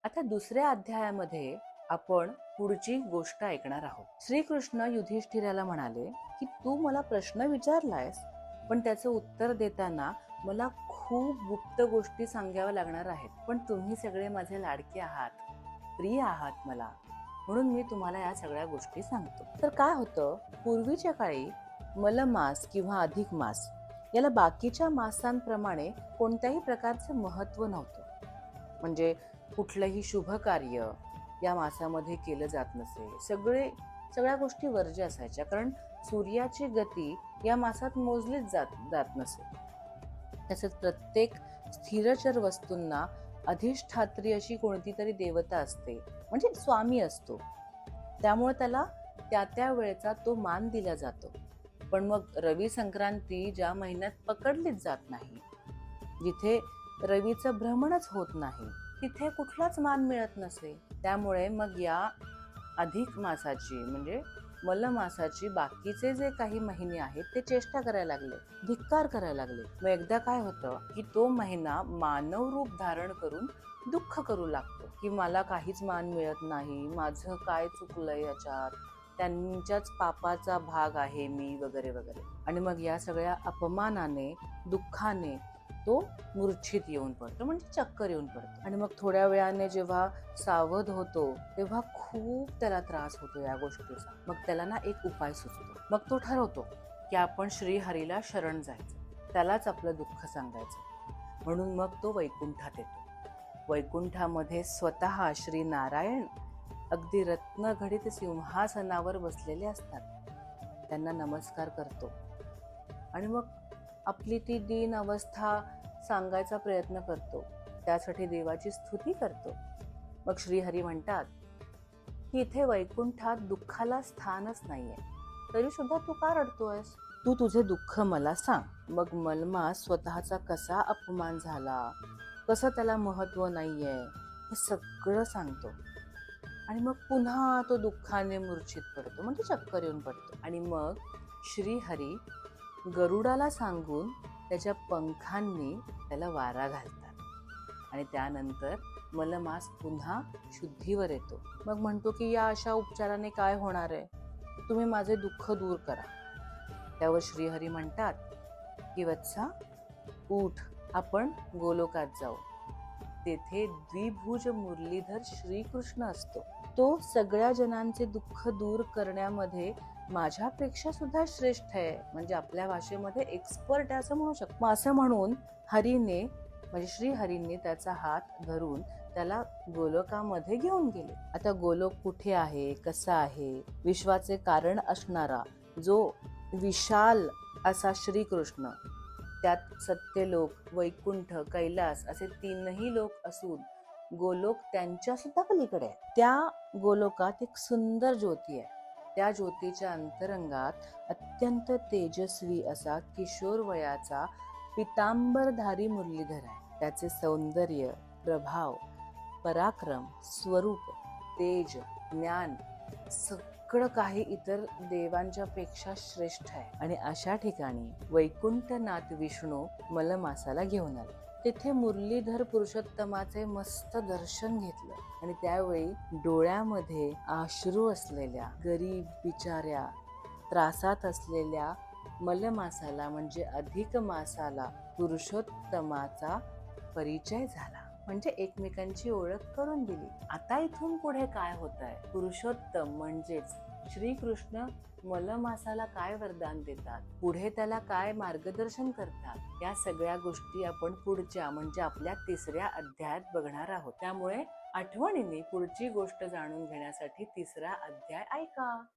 आता दुसऱ्या अध्यायामध्ये आपण पुढची गोष्ट ऐकणार आहोत. श्रीकृष्ण युधिष्ठिराला म्हणाले की तू मला प्रश्न विचारलायस, पण त्याचं उत्तर देताना मला खूप गुप्त गोष्टी सांगाव्या लागणार आहेत. पण तुम्ही सगळे माझे लाडके आहात, प्रिय आहात मला, म्हणून मी तुम्हाला या सगळ्या गोष्टी सांगतो. तर काय होतं, पूर्वीच्या काळी मलमास किंवा अधिक मास याला बाकीच्या मासांप्रमाणे कोणत्याही प्रकारचं महत्त्व नव्हतं. म्हणजे कुठलंही शुभ कार्य या मासामध्ये केलं जात नसे. सगळ्या गोष्टी वर्ज्य असायच्या, कारण सूर्याची गती या मासात मोजलीच जात नसे. तसेच प्रत्येक स्थिरचर वस्तूंना अधिष्ठात्री अशी कोणती तरी देवता असते, म्हणजे स्वामी असतो. त्यामुळे त्याला त्या वेळेचा तो मान दिला जातो. पण मग रवी संक्रांती ज्या महिन्यात पकडलीच जात नाही, जिथे रवीचं भ्रमणच होत नाही, तिथे कुठलाच मान मिळत नसे. त्यामुळे मग या अधिक मासाची म्हणजे मलमासाची बाकीचे जे काही महिने आहेत ते चेष्टा करायला लागले, धिक्कार करायला लागले. मग एकदा काय होतं की तो महिना मानव रूप धारण करून दुःख करू लागतो की मला काहीच मान मिळत नाही, माझं काय चुकलंय याच्यात, त्यांच्याच पापाचा भाग आहे मी, वगैरे वगैरे. आणि मग या सगळ्या अपमानाने, दुःखाने तो मूर्छित येऊन पडतो, म्हणजे चक्कर येऊन पडतो. आणि मग थोड्या वेळाने जेव्हा सावध होतो तेव्हा खूप त्याला त्रास होतो या गोष्टीचा. मग त्याला ना एक उपाय सुचतो. मग तो ठरवतो की आपण श्रीहरीला शरण जायचं, त्यालाच आपलं दुःख सांगायचं. म्हणून मग तो वैकुंठात येतो. वैकुंठामध्ये स्वतः श्री नारायण अगदी रत्नघडीत सिंहासनावर बसलेले असतात. त्यांना नमस्कार करतो आणि मग आपली ती दीन अवस्था सांगायचा प्रयत्न करतो. त्यासाठी देवाची स्तुती करतो. मग श्रीहरी म्हणतात की इथे वैकुंठात दुःखाला स्थानच नाहीये, तरी सुद्धा तू का रडतोयस? तू तुझे दुःख मला सांग. मग मलमास स्वतःचा कसा अपमान झाला, कसं त्याला महत्व नाहीये, हे सगळं सांगतो. आणि मग पुन्हा तो दुःखाने मूर्छित पडतो, म्हणजे चक्कर येऊन पडतो. आणि मग श्रीहरी गरुडाला सांगून त्याच्या पंखांनी त्याला वारा घालतात आणि त्यानंतर मलमास पुन्हा शुद्धीवर येतो. मग म्हणतो की या अशा उपचाराने काय होणार आहे, तुम्ही माझे दुःख दूर करा. त्यावर श्रीहरी म्हणतात की वत्सा, उठ, आपण गोलोकात जाऊ. तेथे द्विभुज मुरलीधर श्रीकृष्ण असतो. तो सगळ्या जनांचे दुःख दूर करण्यामध्ये माझ्यापेक्षा सुद्धा श्रेष्ठ आहे, म्हणजे आपल्या भाषेमध्ये एक्सपर्ट आहे असं म्हणू शकतो. असं म्हणून हरीने म्हणजे श्रीहरीने त्याचा हात धरून त्याला गोलोकामध्ये घेऊन गेले. आता गोलोक कुठे आहे, कसा आहे, विश्वाचे कारण असणारा जो विशाल असा श्रीकृष्ण, त्यात सत्यलोक, वैकुंठ, कैलास असे तीनही लोक असून गोलोक त्यांच्या सुद्धा पलीकडे आहे. त्या गोलोकात एक सुंदर ज्योती आहे. त्या ज्योतीच्या अंतरंगात अत्यंत तेजस्वी असा किशोर वयाचा पितांबरधारी मुरलीधर आहे. त्याचे सौंदर्य, प्रभाव, पराक्रम, स्वरूप, तेज, ज्ञान सगळं काही इतर देवांच्या पेक्षा श्रेष्ठ आहे. आणि अशा ठिकाणी वैकुंठनाथ विष्णू मलमासाला घेऊन आले. तिथे मुरलीधर पुरुषोत्तमाचे मस्त दर्शन घेतलं आणि त्यावेळी डोळ्यामध्ये अश्रू असलेल्या गरीब बिचाऱ्या त्रासात असलेल्या मलमासाला म्हणजे अधिक मासाला पुरुषोत्तमाचा परिचय झाला, म्हणजे एकमेकांची ओळख करून दिली. आता इथून पुढे काय होत आहे, पुरुषोत्तम म्हणजेच श्रीकृष्ण मलमासाला काय वरदान देतात, पुढे त्याला काय मार्गदर्शन करतात, या सगळ्या गोष्टी आपण पुढच्या म्हणजे आपल्या तिसऱ्या अध्यायात बघणार आहोत. त्यामुळे आठवणीने पुढची गोष्ट जाणून घेण्यासाठी तिसरा अध्याय ऐका.